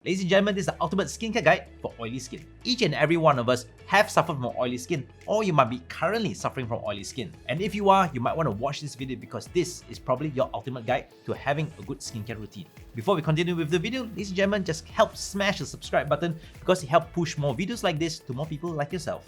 Ladies and gentlemen, this is the ultimate skincare guide for oily skin. Each and every one of us have suffered from oily skin, or you might be currently suffering from oily skin. And if you are, you might want to watch this video because this is probably your ultimate guide to having a good skincare routine. Before we continue with the video, ladies and gentlemen, just help smash the subscribe button because it helps push more videos like this to more people like yourself.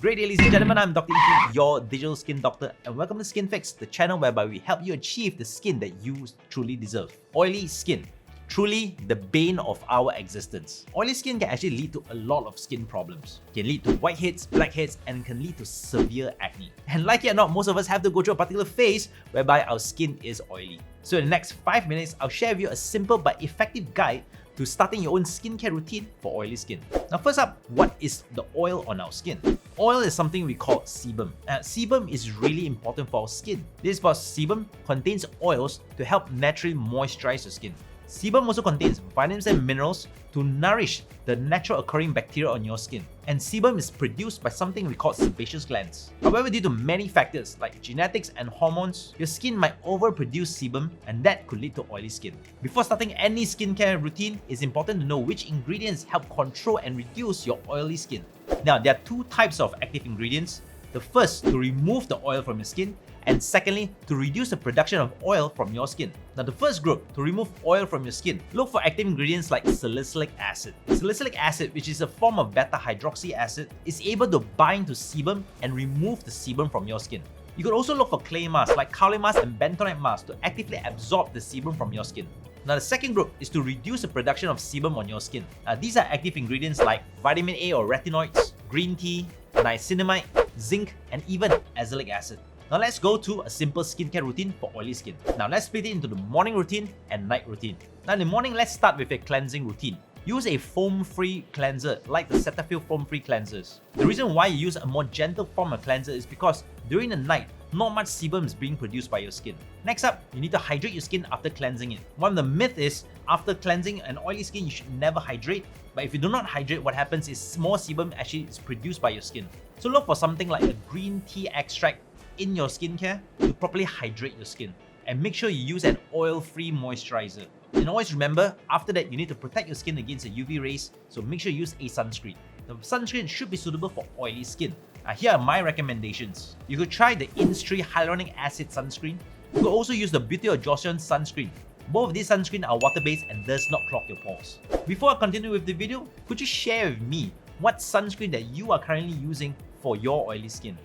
Great day, ladies and gentlemen, I'm Dr. Ingky, your digital skin doctor, and welcome to Skynfyx, the channel whereby we help you achieve the skin that you truly deserve. Oily skin, truly the bane of our existence. Oily skin can actually lead to a lot of skin problems. It can lead to whiteheads, blackheads, and can lead to severe acne. And like it or not, most of us have to go through a particular phase whereby our skin is oily. So in the next 5 minutes, I'll share with you a simple but effective guide to starting your own skincare routine for oily skin. Now first up, what is the oil on our skin? Oil is something we call sebum. Sebum is really important for our skin. This is because sebum contains oils to help naturally moisturize your skin. Sebum also contains vitamins and minerals to nourish the natural occurring bacteria on your skin. And sebum is produced by something we call sebaceous glands. However, due to many factors like genetics and hormones, your skin might overproduce sebum and that could lead to oily skin. Before starting any skincare routine, it's important to know which ingredients help control and reduce your oily skin. Now, there are two types of active ingredients. The first, to remove the oil from your skin, and secondly, to reduce the production of oil from your skin. Now the first group, to remove oil from your skin, look for active ingredients like salicylic acid. Salicylic acid, which is a form of beta-hydroxy acid, is able to bind to sebum and remove the sebum from your skin. You could also look for clay masks like kaolin mask and bentonite mask to actively absorb the sebum from your skin. Now the second group is to reduce the production of sebum on your skin. These are active ingredients like vitamin A or retinoids, green tea, niacinamide, zinc, and even azelaic acid. Now let's go to a simple skincare routine for oily skin. Now let's split it into the morning routine and night routine. Now in the morning, let's start with a cleansing routine. Use a foam-free cleanser like the Cetaphil foam-free cleansers. The reason why you use a more gentle form of cleanser is because during the night, not much sebum is being produced by your skin. Next up, you need to hydrate your skin after cleansing it. One of the myths is, after cleansing an oily skin, you should never hydrate. But if you do not hydrate, what happens is more sebum actually is produced by your skin. So look for something like a green tea extract in your skincare to properly hydrate your skin. And make sure you use an oil-free moisturizer. And always remember, after that, you need to protect your skin against the UV rays, so make sure you use a sunscreen. The sunscreen should be suitable for oily skin. Here are my recommendations. You could try the Innisfree Hyaluronic Acid Sunscreen. You could also use the Beauty of Joseon Sunscreen. Both of these sunscreens are water-based and does not clog your pores. Before I continue with the video, could you share with me what sunscreen that you are currently using for your oily skin?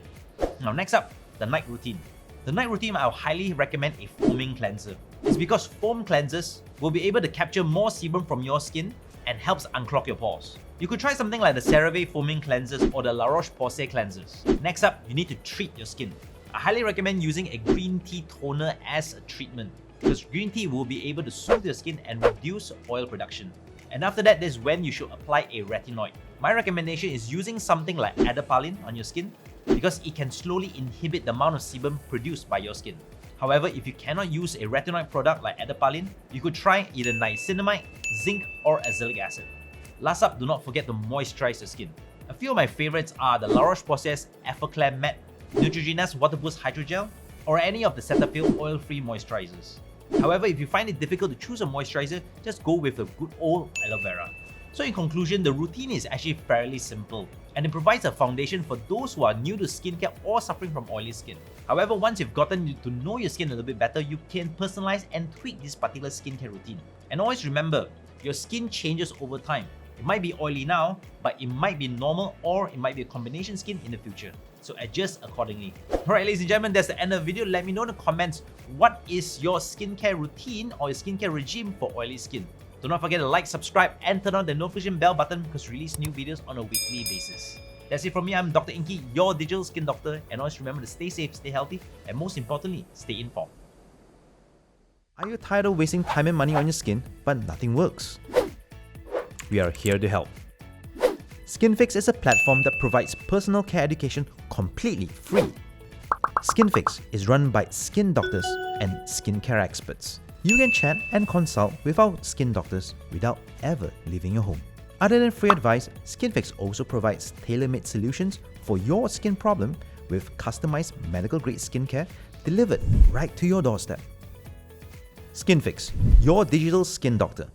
Now next up, the night routine. The night routine, I would highly recommend a foaming cleanser. It's because foam cleansers will be able to capture more sebum from your skin and helps unclog your pores. You could try something like the CeraVe foaming cleansers or the La Roche-Posay cleansers. Next up, you need to treat your skin. I highly recommend using a green tea toner as a treatment because green tea will be able to soothe your skin and reduce oil production. And after that, is when you should apply a retinoid. My recommendation is using something like adapalene on your skin because it can slowly inhibit the amount of sebum produced by your skin. However, if you cannot use a retinoid product like adapalene, you could try either niacinamide, zinc, or azelaic acid. Last up, do not forget to moisturize your skin. A few of my favorites are the La Roche-Posay's Effaclar Matte, Neutrogena's Water Boost Hydrogel, or any of the Cetaphil oil-free moisturizers. However, if you find it difficult to choose a moisturizer, just go with the good old aloe vera. So in conclusion, the routine is actually fairly simple and it provides a foundation for those who are new to skincare or suffering from oily skin. However, once you've gotten to know your skin a little bit better, you can personalize and tweak this particular skincare routine. And always remember, your skin changes over time. It might be oily now, but it might be normal or it might be a combination skin in the future. So adjust accordingly. Alright, ladies and gentlemen, that's the end of the video. Let me know in the comments, what is your skincare routine or your skincare regime for oily skin? Do not forget to like, subscribe, and turn on the notification bell button because we release new videos on a weekly basis. That's it from me. I'm Dr. Ingky, your digital skin doctor, and always remember to stay safe, stay healthy, and most importantly, stay informed. Are you tired of wasting time and money on your skin, but nothing works? We are here to help. Skynfyx is a platform that provides personal care education completely free. Skynfyx is run by skin doctors and skincare experts. You can chat and consult with our skin doctors without ever leaving your home. Other than free advice, Skynfyx also provides tailor-made solutions for your skin problem with customized medical-grade skincare delivered right to your doorstep. Skynfyx, your digital skin doctor.